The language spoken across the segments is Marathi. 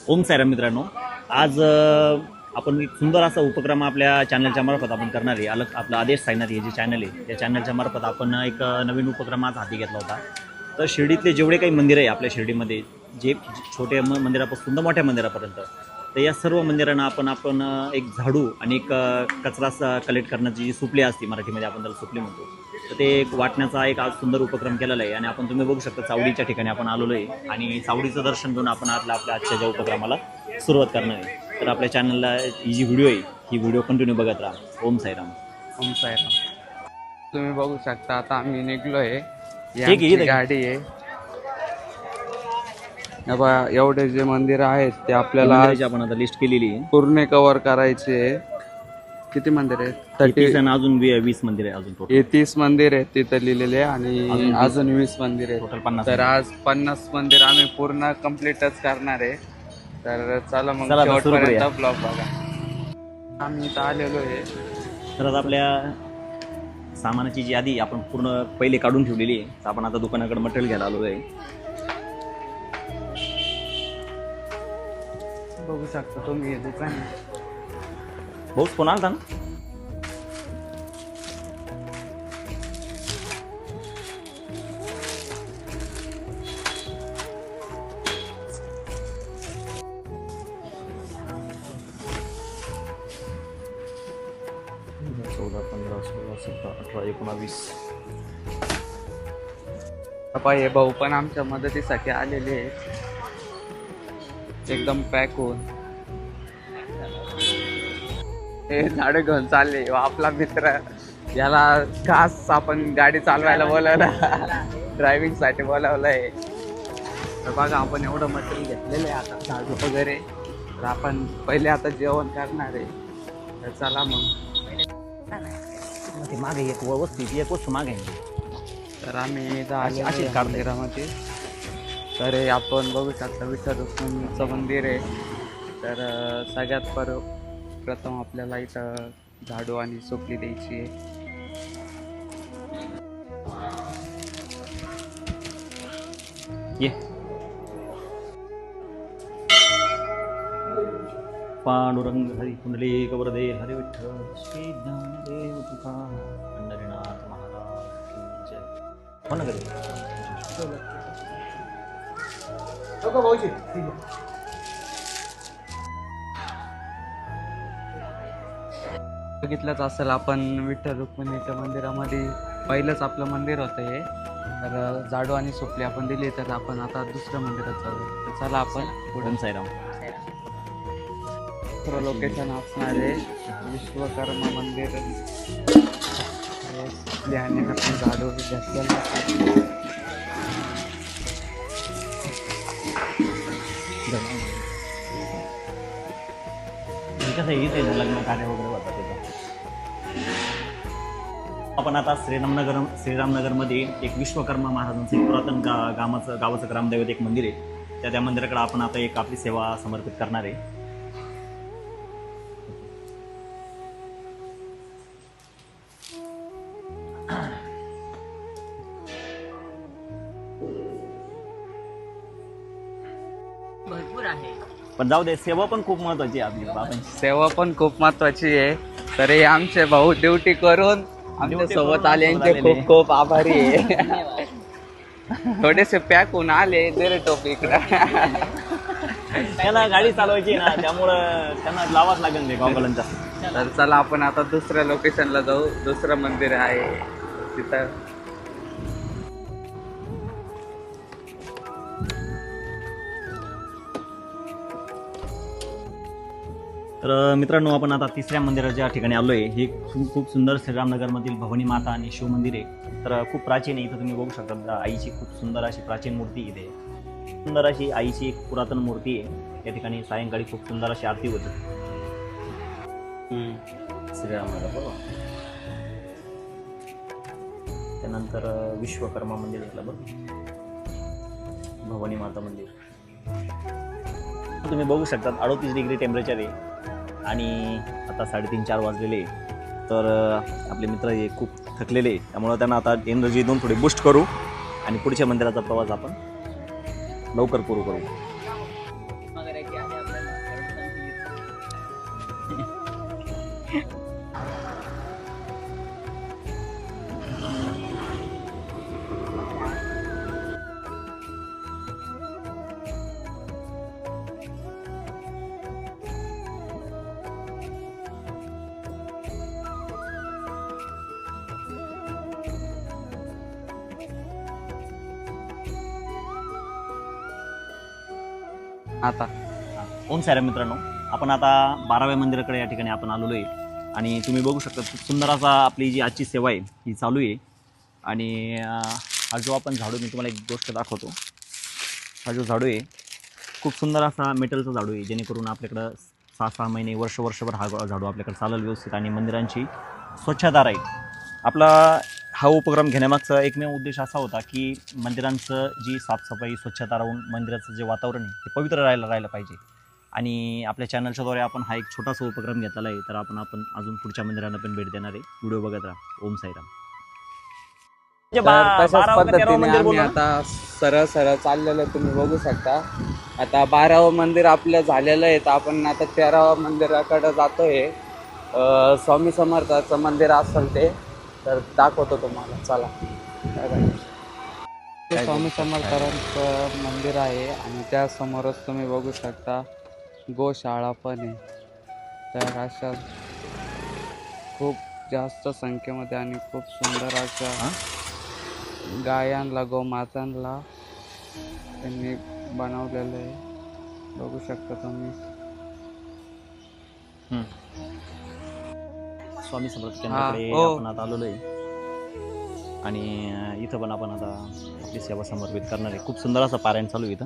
ओम साईराम मित्रांनो, आज आपण एक सुंदर असा उपक्रम आपल्या चॅनलच्या मार्फत आपण करणार आहे. आपलं आदेश साईनाथ हे जे चॅनल आहे त्या चॅनलच्या मार्फत आपण एक नवीन उपक्रम आज हाती घेतला होता. तर शिर्डीतले जेवढे काही मंदिर आहे आपल्या शिर्डीमध्ये, जे छोट्या मंदिरापासून तर मोठ्या मंदिरापर्यंत, तर या सर्व मंदिरांना आपण एक झाडू आणि एक कचरा कलेक्ट करण्याची जी सुपली असते, मराठीमध्ये आपण त्याला सुपली म्हणतो, तर ते एक वाटण्याचा एक आज सुंदर उपक्रम केलेला आहे. आणि आपण तुम्ही बघू शकता चावडीच्या ठिकाणी आपण आलेलो आहे आणि चावडीचं दर्शन घेऊन आपण आपल्या आजच्या ज्या उपक्रमाला सुरुवात करणार आहे. तर आपल्या चॅनलला ही जी व्हिडिओ आहे ही व्हिडिओ कंटिन्यू बघत राहा. ओम साईराम. ओम साईराम. तुम्ही बघू शकता आता आम्ही निघलोय. ठीक आहे. गाडी आहे. एवढे जे मंदिर आहेत ते आपल्याला आपण आता लिस्ट केलेली आहे. पूर्ण कव्हर करायचे. किती मंदिर आहेत? 30 आणि अजून 20 मंदिर आहे. अजून टोटल 30 मंदिर आहेत तिथे लिहिलेले आणि अजून 20 मंदिर आहेत. टोटल 50. तर आज 50 मंदिर आम्ही पूर्ण कम्प्लीटच करणार आहे. तर चला मग शेवटपर्यंत ब्लॉग बघा. आम्ही इथं आलेलो आहे. तर आता आपल्या सामानाची जी यादी आपण पूर्ण पहिले काढून ठेवलेली आहे. तर आपण आता दुकानाकडे मटेरियल घ्यायला आलो आहे. बघू शकता तुम्ही हे दुकान. भाऊच फोन आलता ना. चौदा 15 16 17 18 19. हे भाऊ पण आमच्या मदतीसाठी आलेले आहेत. एकदम पॅक होऊन हे झाड घेऊन चालले. आपला मित्र, याला खास आपण गाडी चालवायला बोलवलं, ड्रायव्हिंग साठी बोलवलंय. तर बघा आपण एवढं मटेरियल घेतलेलं आहे. आता झाडू वगैरे. तर आपण पहिले आता जेवण करणार आहे. तर चला मग. मागे एक वस्तू मागे आहे. तर आम्ही अशी मंदिरामध्ये. तर हे आपण बघू शकता विठ्ठल रुक्मिणीचं मंदिर आहे. तर सगळ्यात प्रथम आपल्याला इथं झाडू आणि सोपली द्यायची आहे. ये पांडुरंग हरी कुंडली कवरदे हरी विठ्ठल श्री ज्ञानदेव तुकाराम पंढरीनाथ महाराज की जय. हो ना घरी बघितलंच असेल आपण विठ्ठल रुक्मिणीच्या मंदिरामध्ये पहिलंच आपलं मंदिर होतं हे. तर झाडू आणि सोपली आपण दिली. तर आपण आता दुसऱ्या मंदिरात जाऊ. तर चला आपण ओम साईराम. दुसरं लोकेशन असणार आहे विश्वकर्मा मंदिर. आणि आपण झाडू घेतलेलं. लग्न कार्य वगैरे होतात तिथं. आपण आता श्रीरामनगरमध्ये एक विश्वकर्मा महाराजांचं एक पुरातन गावाचं ग्रामदैवत एक मंदिर आहे. त्या मंदिराकडे आपण आता एक आपली सेवा समर्पित करणार आहे. भरपूर आहे पण जाऊ दे, सेवा पण खूप महत्वाची आहे आपली. आपण सेवा पण खूप महत्वाची आहे. तर हे आमचे भाऊ ड्युटी करून आमच्या सोबत आले. यांचे खूप खूप आभारी आहे. थोडेसे पॅक होऊन आले. दे रे टोपी इकडं. त्याला गाडी चालवायची ना, त्यामुळं त्यांना लावाच लागेल ते गॉगलांचा. तर चला आपण आता दुसऱ्या लोकेशनला जाऊ. दुसरं मंदिर आहे तिथं. तर मित्रांनो, आपण आता तिसऱ्या मंदिराच्या ठिकाणी आलो आहे. हे खूप सुंदर श्रीरामनगरमधील भवानी माता आणि शिव मंदिर आहे. तर खूप प्राचीन आहे. इथं तुम्ही बघू शकता आईची खूप सुंदर अशी प्राचीन मूर्ती इथे. सुंदर अशी आईची एक पुरातन मूर्ती आहे. त्या ठिकाणी सायंकाळी खूप सुंदर अशी आरती होती. श्रीरामनगर बरोबर. त्यानंतर विश्वकर्मा मंदिर घेतलं बरं. भवानी माता मंदिर तुम्ही बघू शकता. 38 डिग्री टेम्परेचर आहे आणि आता 3:30-4 वाजलेले. तर आपले मित्र हे खूप थकलेले आहे, त्यामुळे त्यांना आता एनर्जी देऊन थोडी बूस्ट करू आणि पुढच्या मंदिराचा प्रवास आपण लवकर पूर्ण करू. आता ओम साईराम मित्रांनो, आपण आता 12व्या मंदिराकडे या ठिकाणी आपण आलेलो आहे आणि तुम्ही बघू शकता खूप सुंदर असा आपली जी आजची सेवा आहे ही चालू आहे. आणि हा जो आपण झाडू, मी तुम्हाला एक गोष्ट दाखवतो. हा जो झाडू आहे खूप सुंदर असा मेटलचा झाडू आहे, जेणेकरून आपल्याकडं 6-6 महिने वर्षभर हा झाडू आपल्याकडे चालेल व्यवस्थित आणि मंदिरांची स्वच्छता राहील. आपला हा उपक्रम घेण्यामागचा एकमेव उद्देश असा होता की मंदिरांचं जी साफसफाई स्वच्छता राहून मंदिराचं जे वातावरण आहे ते पवित्र राहायला पाहिजे. आणि आपल्या चॅनलच्याद्वारे आपण हा एक छोटासा उपक्रम घेतलेला आहे. तर आपण अजून पुढच्या मंदिरांना पण भेट देणार आहे. व्हिडिओ बघत राहा. ओम साईराम. तर तशाच पद्धतीने आम्ही आता सरळ चाललेलो तुम्ही बघू शकता. आता 12वं मंदिर आपलं झालेलं आहे, तर आपण आता 13व्या मंदिराकडे जातोय. स्वामी समर्थाचं मंदिर असेल ते, तर दाखवतो तुम्हाला. चला. ते स्वामी समर्थांचं मंदिर आहे आणि त्यासमोरच तुम्ही बघू शकता गोशाळा पण आहे. तर अशा खूप जास्त संख्येमध्ये आणि खूप सुंदर अशा गायांना, गोमातांना त्यांनी बनवलेलं आहे. बघू शकता तुम्ही. स्वामी समर्थ केंद्राकडे आपण आता आलेलो आहे आणि इथं पण आपण आता आपली सेवा समर्पित करणार आहे. खूप सुंदर असं पारायण चालू आहे इथं.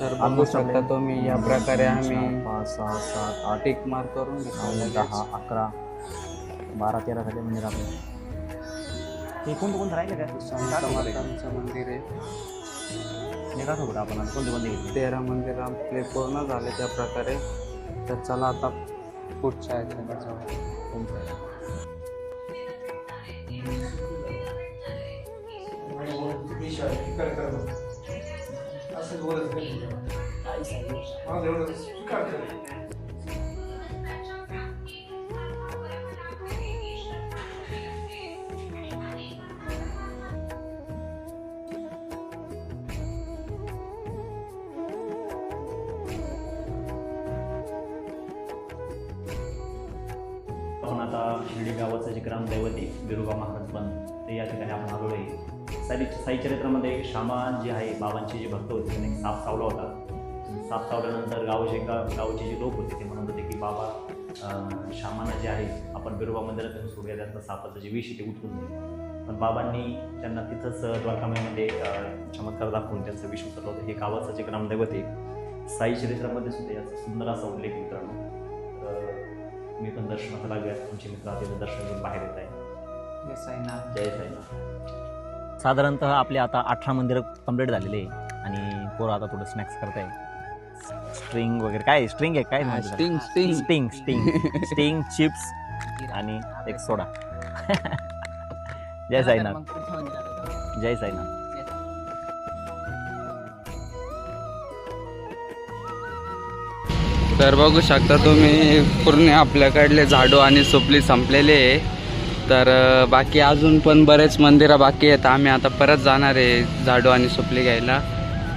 तर बघू शकता तुम्ही या प्रकारे आम्ही 5, 6, 7, 8, टिक मार्क करून घेतो. 10, 11, 12, 13 झाले मंदिर आपले. हे कोणतं राहिलं का? स्वामी समर्थांचं मंदिर आहे. हे का सोबत आपण कोणते घेतले? 13 मंदिर आपले पूर्ण झाले त्या प्रकारे. तर चला आता पुढच्या याच्याकडे जाऊ. आपण आता शिर्डी गावाचं जे ग्रामदैवत आहे बिरोबा महाराज पण ते या ठिकाणी आपण आलेलो आहे. साई चरित्रामध्ये श्यामा जे आहे बाबांचे जे भक्त होते त्यांनी साप चावला होता. साप चावल्यानंतर गावचे जे लोक होते ते म्हणत होते की बाबा श्यामानं जे आहे आपण बिरोबा मंदिरातून सोडूया, त्यांचा सापाचं जे विष ते उठून दे. पण बाबांनी त्यांना तिथंच द्वारकामाईमध्ये चमत्कार दाखवून त्यांचं विष उतरलं होतं. हे गावाचं जे ग्रामदैवत आहे. साई चरित्रामध्ये सुद्धा याचा सुंदर असा उल्लेख मित्रांनो. मी पण दर्शनाला लागूया. तुमचे मित्र आता दर्शन घेऊन बाहेर येत आहे. जय साईनाथ. जय साईनाथ. साधारणतः आपले आता 18 मंदिरं कंप्लीट झालेले आहे आणि पोरं आता थोडं स्नॅक्स करताय. स्ट्रिंग वगैरे काय स्ट्रिंग आहे काय sting sting sting sting sting chips आणि एक सोडा. जय साईनाथ. जय साईनाथ. तर बघू शकता तुम्ही पूर्ण आपल्याकडले झाडू आणि सुपली संपलेले आहे. तर बाकी अजून पण बरेच मंदिरं बाकी आहेत. आम्ही आता परत जाणार आहे झाडू आणि सुपली घ्यायला.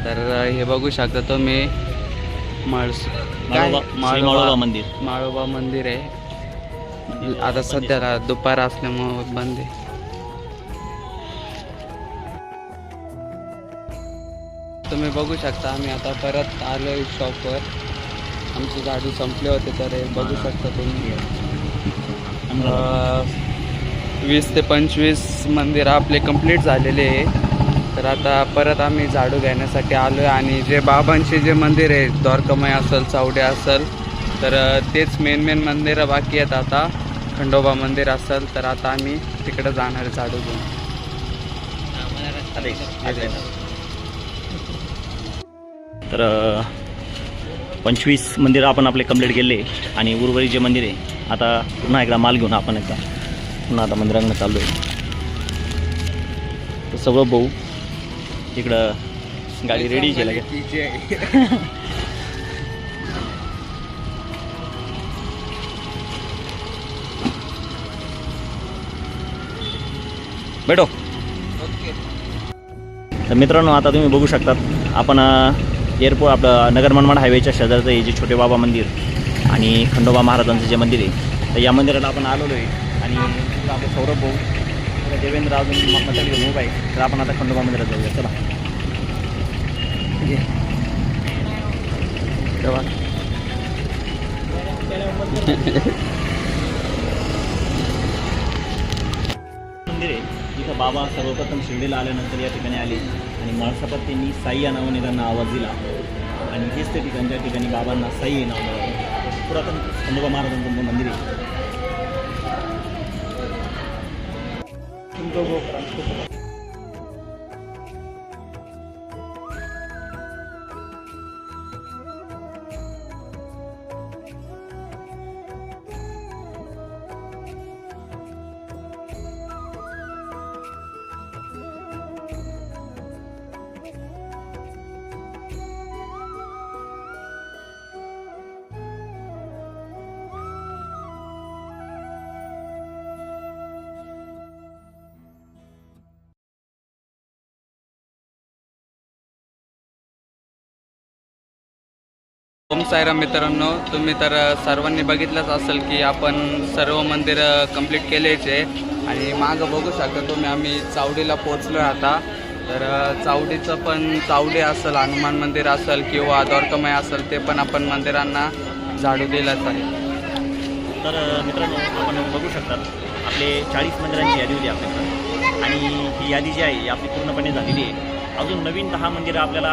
तर हे बघू शकता तुम्ही माळोबा मंदिर. माळोबा मंदिर आहे. आता सध्या दुपार असल्यामुळे बंद आहे. तुम्ही बघू शकता आम्ही आता परत आलोय शॉपवर. आमचे झाडू संपले होते तर हे बघू शकता तुम्ही. 20 ते 25 मंदिर आपले कंप्लीट झालेले आहे. तर आता परत आम्ही झाडू घेण्यासाठी आलो आहे आणि जे बाबांचे जे मंदिर आहे द्वारकामाई असेल, चावडे असेल, तर तेच मेन मंदिरं बाकी आहेत. आता खंडोबा मंदिर असेल तर आता आम्ही तिकडे जाणार झाडू घेऊन. तर 25 मंदिरं आपण आपले कंप्लीट केले आणि उर्वरित जे मंदिर आहे आता पुन्हा एकदा माल घेऊन आपण एकदा पुन्हा आता मंदिरांना चाललो आहे. तर सगळं भाऊ इकडं गाडी रेडी केलं भेटो. ओके. तर मित्रांनो, आता तुम्ही बघू शकतात आपण एअरपोर्ट आपलं नगर मनमाड हायवेच्या शेजारचं हे जे छोटे बाबा मंदिर आणि खंडोबा महाराजांचं जे मंदिर आहे, तर या मंदिराला आपण आलेलो आहे. आणि तिथं आपलं सौरभ भाऊ, तिथं देवेंद्र अजून मटल घेऊन उभा आहे. तर आपण आता खंडोबा मंदिरात जाऊया. चला. मंदिर आहे जिथं बाबा सर्वप्रथम शिर्डीला आल्यानंतर या ठिकाणी आले आणि माळसापत त्यांनी साई या नावाने त्यांना आवाज दिला आणि हेच ते ठिकाण त्या ठिकाणी बाबांना साई हे नाव मिळालं. पुरातन खंडोबा महाराजांचं मंदिर आहे. ओम साईराम मित्रांनो, तुम्ही तर सर्वांनी बघितलंच असेल की आपण सर्व मंदिर कंप्लीट केलेच आहे. आणि मागं बघू शकता तुम्ही आम्ही चावडीला पोहोचलो आहे आता. तर चावडीचं पण चावडी असेल, हनुमान मंदिर असेल किंवा द्वारकामाई असेल, ते पण आपण मंदिरांना झाडू दिलाच आहे. तर मित्रांनो, आपण बघू शकतात आपले 40 मंदिरांची यादी होती आपल्याकडं आणि ही यादी जी आहे ही आपली पूर्णपणे झालेली आहे. अजून नवीन 10 मंदिरं आपल्याला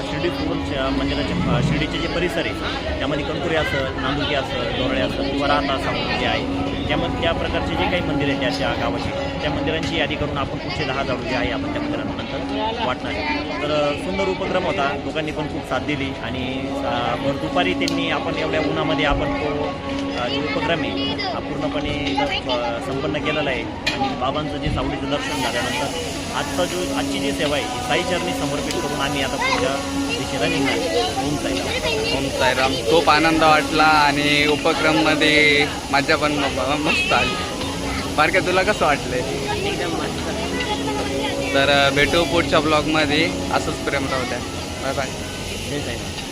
शिर्डी सोडून मंदिराचे शिर्डीचे जे परिसर आहे त्यामध्ये कंकुरे असेल, नांदुकी असेल, डोरळे असेल किंवा राहता सावंत जे आहे त्यामध्ये त्या प्रकारचे जे काही मंदिर आहेत त्या गावाची त्या मंदिरांची यादी करून आपण पुढचे 10 झाडू जे आहे आपण त्या मंदिरांनंतर वाटणार आहे. तर सुंदर उपक्रम होता. लोकांनी पण खूप साथ दिली आणि भर दुपारी त्यांनी आपण एवढ्या उन्हामध्ये आपण तो जो उपक्रम आहे हा पूर्णपणे संपन्न केलेला आहे. आणि बाबांचं जे सावलीचं दर्शन झाल्यानंतर आजची जी सेवा आहे साई चरणी समर्पित करून आम्ही आता पुढच्या दिशेला निघणार. ओम साईराम. ओम साईराम. खूप आनंद वाटला आणि उपक्रममध्ये मजा पण मस्त आली. बारक्या, तुला कसं वाटलंय? एकदम मस्त. तर भेटू पुढच्या ब्लॉगमध्ये. असंच प्रेम राहू द्या. Bye bye. जय साईराम.